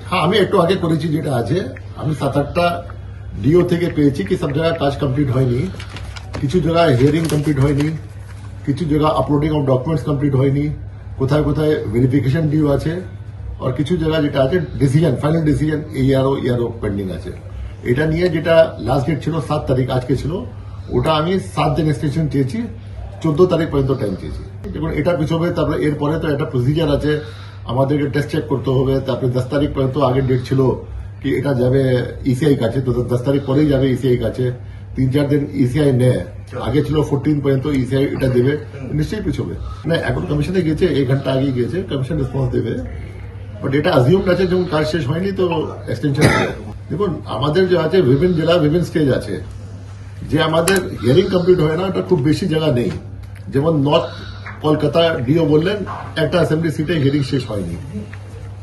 হ্যাঁ, আমি একটু আগে করেছি যেটা আছে, আমি 7-8টা ডিও থেকে পেয়েছি কি সব জায়গায় কাজ কমপ্লিট হয়নি, কিছু জায়গায় হিয়ারিং কমপ্লিট হয়নি, কিছু জায়গা আপলোডিং অফ ডকুমেন্টস কমপ্লিট হয়নি, কোথায় কোথায় ভেরিফিকেশন ডিও আছে, আর কিছু জায়গা যেটা আছে ডিসিশন, ফাইনাল ডিসিশন ইয়ারও পেন্ডিং আছে। এটা নিয়ে যেটা লাস্ট ডেট ছিল 7 তারিখ, আজকে ছিল, ওটা আমি 7 দিন এক্সটেনশন চেয়েছি, 14 তারিখ পর্যন্ত টাইম চেয়েছি। দেখুন এটা পিছবে, তারপরে এরপরে তো একটা প্রসিজার আছে, আমাদেরকে টেস্ট চেক করতে হবে, তারপরে 10 তারিখ পর্যন্ত আগের ডেট ছিল কি এটা যাবে ইসিআই কাছে, তো 10 তারিখ পরেই যাবে ইসিআই কাছে, 3-4 দিন ইসিআই নেয়, আগে ছিল 14 পর্যন্ত ইসিআই এটা দেবে, নিশ্চয়ই পিছবে না। এখন কমিশনে গেছে, 1 ঘন্টা আগে গিয়েছে, কমিশন রেসপন্স দেবে, বাট এটা অ্যাজিউমড আছে যখন কাজ শেষ হয়নি তো এক্সটেনশন। দেখুন আমাদের যে আছে বিভিন্ন জেলা বিভিন্ন স্টেজ আছে, যে আমাদের হিয়ারিং কমপ্লিট হয় না ওটা খুব বেশি জায়গা নেই। যেমন নর্থ কলকাতা ডিও বললেন একটা অ্যাসেম্বলি সিটে হিয়ারিং শেষ হয়নি,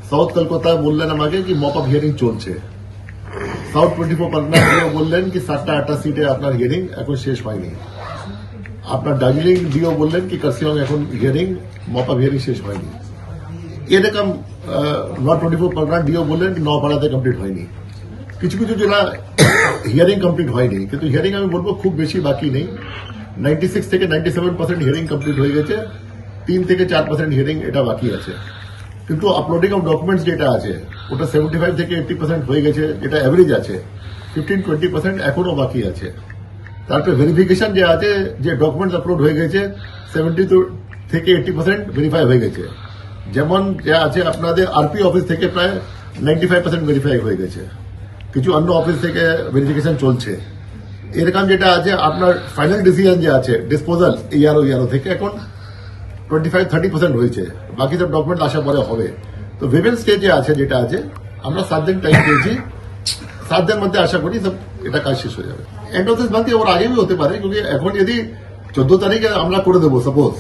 সাউথ কলকাতা বললেন আমাকে কি মপ আপ হিয়ারিং চলছে, সাউথ 24 পরগনা ডিও বললেন কি 7টা-8টা সিটে আপনার হিয়ারিং এখন শেষ হয়নি, আপনার দার্জিলিং ডিও বললেন কি কার্সিয়ং এখন হিয়ারিং মপ আপ হিয়ারিং শেষ হয়নি, এরকম নর্থ 24 পরগনা ডিও বললেন কি নপাড়াতে কমপ্লিট হয়নি। কিছু কিছু জেলা হিয়ারিং কমপ্লিট হয়নি, কিন্তু হিয়ারিং আমি বলবো খুব বেশি বাকি নেই, 96 থেকে 97% হিয়ারিং কমপ্লিট হয়ে গেছে, 3 থেকে 4% হিয়ারিং এটা বাকি আছে। কিন্তু আপলোডিং অফ ডকুমেন্টস যেটা আছে ওটা 75 থেকে 80% হয়ে গেছে, যেটা অ্যাভারেজ আছে, 15-20% এখনো বাকি আছে। তারপরে ভেরিফিকেশন যে আছে, যে ডকুমেন্টস আপলোড হয়ে গেছে 70 থেকে 80% ভেরিফাই হয়ে গেছে। যেমন যা আছে আপনাদের আরপি অফিস থেকে প্রায় 95% ভেরিফাই হয়ে গেছে, কিছু অন্য অফিস থেকে ভেরিফিকেশন চলছে। এরকম যেটা আছে আপনার ফাইনাল ডিসিশন যে আছে ডিসপোজাল ইয়ারো থেকে এখন 25-30% হয়েছে, বাকি সব ডকুমেন্ট আসার পরে হবে। তো বিভিন্ন স্টেজে আছে যেটা আছে, আমরা 7 দিন টাইম পেয়েছি, 7 দিনের মধ্যে আশা করি সব এটা কাজ শেষ হয়ে যাবে। এন্ড অফ দিস মান্থ ওর আগেই হতে পারে, কিন্তু এখন যদি 14 তারিখে আমরা করে দেবো সাপোজ,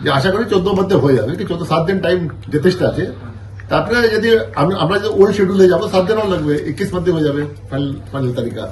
যে আশা করি 14 মধ্যে হয়ে যাবে, কি 7 দিন টাইম যথেষ্ট আছে। তারপরে যদি আমরা যদি ওল্ড শিডিউলে যাবো 7 দিনও লাগবে, 21 মধ্যে হয়ে যাবে ফাইনাল তারিখা।